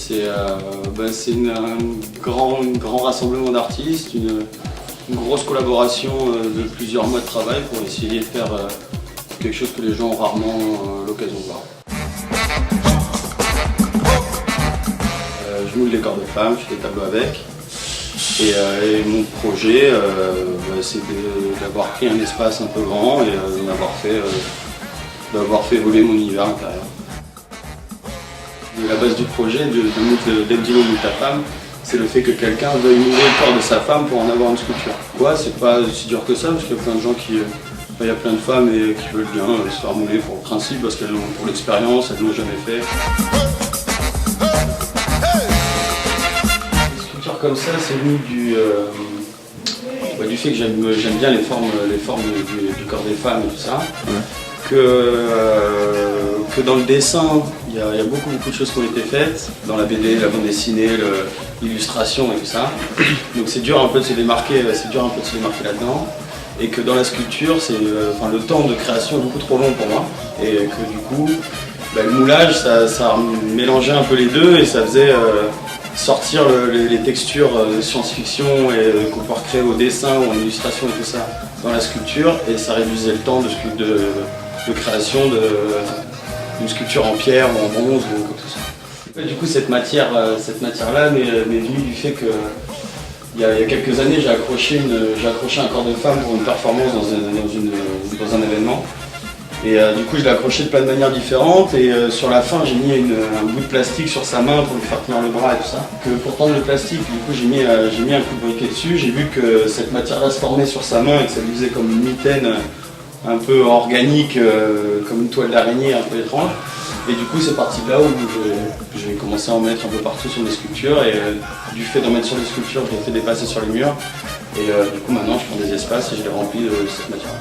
C'est un grand rassemblement d'artistes, une grosse collaboration de plusieurs mois de travail pour essayer de faire quelque chose que les gens ont rarement l'occasion de voir. Je moule les corps de femmes, je fais des tableaux avec. Et mon projet, c'est d'avoir pris un espace un peu grand et d'avoir fait évoluer mon univers intérieur. La base du projet d'Emdilo Moule ta femme, c'est le fait que quelqu'un veuille mouler le corps de sa femme pour en avoir une sculpture. Ouais, c'est pas si dur que ça, parce qu'il y a plein de gens il y a plein de femmes qui veulent bien se faire mouler pour le principe, parce qu'elles l'ont pour l'expérience, elles ne l'ont jamais fait. Une sculpture comme ça, c'est venu du fait que j'aime bien les formes du corps des femmes et tout ça. Ouais. Que dans le dessin, il y a beaucoup de choses qui ont été faites, dans la BD, la bande dessinée, l'illustration et tout ça. Donc c'est dur un peu de se démarquer là-dedans. Et que dans la sculpture, le temps de création est beaucoup trop long pour moi. Et que du coup, le moulage, ça mélangeait un peu les deux et ça faisait sortir les textures de science-fiction et qu'on peut recréer au dessin ou en illustration et tout ça dans la sculpture. Et ça réduisait le temps de création d'une sculpture en pierre ou en bronze ou comme tout ça. Du coup, cette matière-là m'est venue du fait que il y a quelques années, j'ai accroché un corps de femme pour une performance dans un événement. Et du coup, je l'ai accroché de plein de manières différentes. Et sur la fin, j'ai mis un bout de plastique sur sa main pour lui faire tenir le bras et tout ça. Pour tendre le plastique, du coup, j'ai mis un coup de briquet dessus. J'ai vu que cette matière-là se formait sur sa main et que ça lui faisait comme une mitaine un peu organique, comme une toile d'araignée un peu étrange. Et du coup, c'est parti de là où j'ai commencé à en mettre un peu partout sur mes sculptures. Et du fait d'en mettre sur les sculptures, je les fais dépasser sur les murs. Et du coup, maintenant, je prends des espaces et je les remplis de cette matière.